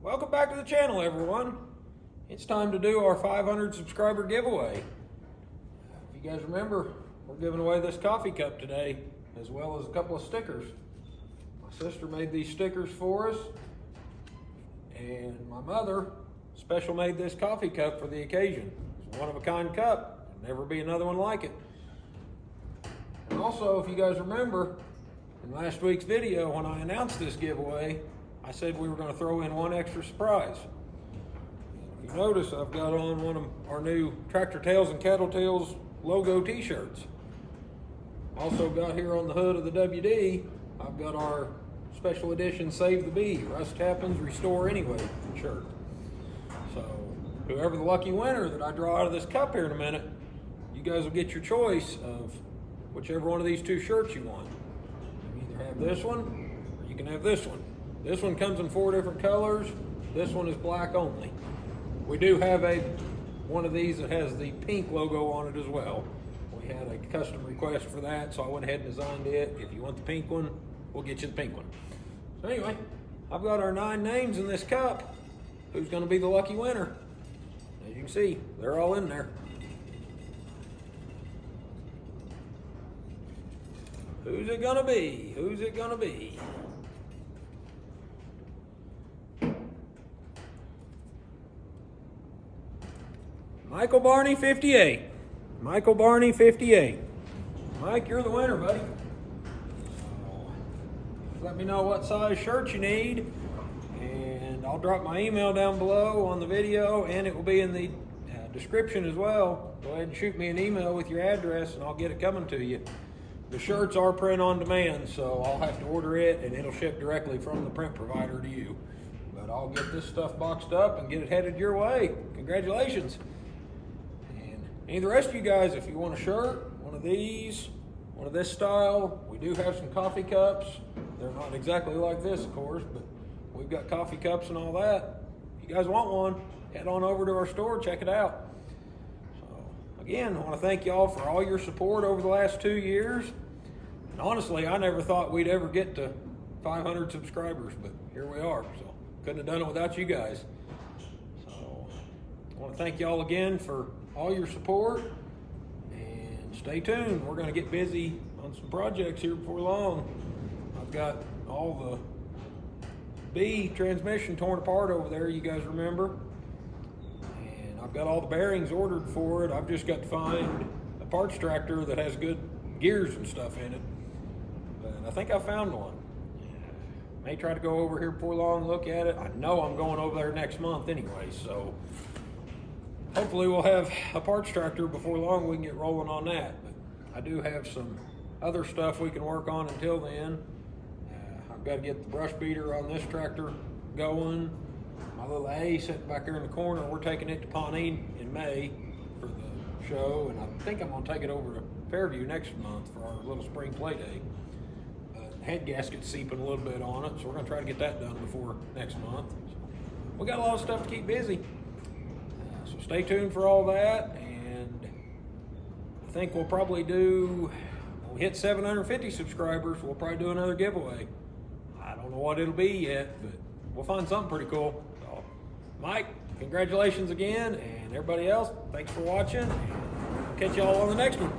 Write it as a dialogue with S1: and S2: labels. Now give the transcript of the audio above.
S1: Welcome back to the channel, everyone. It's time to do our 500 subscriber giveaway. If you guys remember, we're giving away this coffee cup today, as well as a couple of stickers. My sister made these stickers for us, and my mother special made this coffee cup for the occasion. It's a one-of-a-kind cup. There'll never be another one like it. And also, if you guys remember, in last week's video, when I announced this giveaway, I said we were going to throw in one extra surprise. If you notice, I've got on one of our new Tractor Tails and Cattle Tails logo t-shirts. Also got here on the hood of the WD, I've got our special edition Save the Bee, Rust Happens, Restore Anyway shirt. So whoever the lucky winner that I draw out of this cup here in a minute, you guys will get your choice of whichever one of these two shirts you want. You either have this one, or you can have this one. This one comes in 4 different colors. This one is black only. We do have one of these that has the pink logo on it as well. We had a custom request for that, so I went ahead and designed it. If you want the pink one, we'll get you the pink one. So anyway, I've got our 9 names in this cup. Who's going to be the lucky winner? As you can see, they're all in there. Who's it going to be? Who's it going to be? Michael Barney, 58. Michael Barney, 58. Mike, you're the winner, buddy. Let me know what size shirt you need, and I'll drop my email down below on the video, and it will be in the description as well. Go ahead and shoot me an email with your address, and I'll get it coming to you. The shirts are print on demand, so I'll have to order it, and it'll ship directly from the print provider to you. But I'll get this stuff boxed up and get it headed your way. Congratulations. Any of the rest of you guys, if you want a shirt, one of these, one of this style, we do have some coffee cups. They're not exactly like this, of course, but we've got coffee cups and all that. If you guys want one, head on over to our store, check it out. So, again, I want to thank y'all for all your support over the last 2 years. And honestly, I never thought we'd ever get to 500 subscribers, but here we are. So, couldn't have done it without you guys. So, I want to thank y'all again for all your support, and stay tuned. We're going to get busy on some projects here before long. I've got all the B transmission torn apart over there, you guys remember, and I've got all the bearings ordered for it. I've just got to find a parts tractor that has good gears and stuff in it, but I think I found one. May try to go over here before long and look at it. I know I'm going over there next month anyway, so hopefully we'll have a parts tractor before long. We can get rolling on that. But I do have some other stuff we can work on until then. I've got to get the brush beater on this tractor going. My little A sitting back there in the corner. We're taking it to Pawnee in May for the show, and I think I'm going to take it over to Fairview next month for our little spring play day. The head gasket's seeping a little bit on it, so we're going to try to get that done before next month. So we got a lot of stuff to keep busy. So stay tuned for all that, and I think we'll probably do, when we hit 750 subscribers, we'll probably do another giveaway. I don't know what it'll be yet, but we'll find something pretty cool. So, Mike, congratulations again, and everybody else, thanks for watching, and I'll catch y'all on the next one.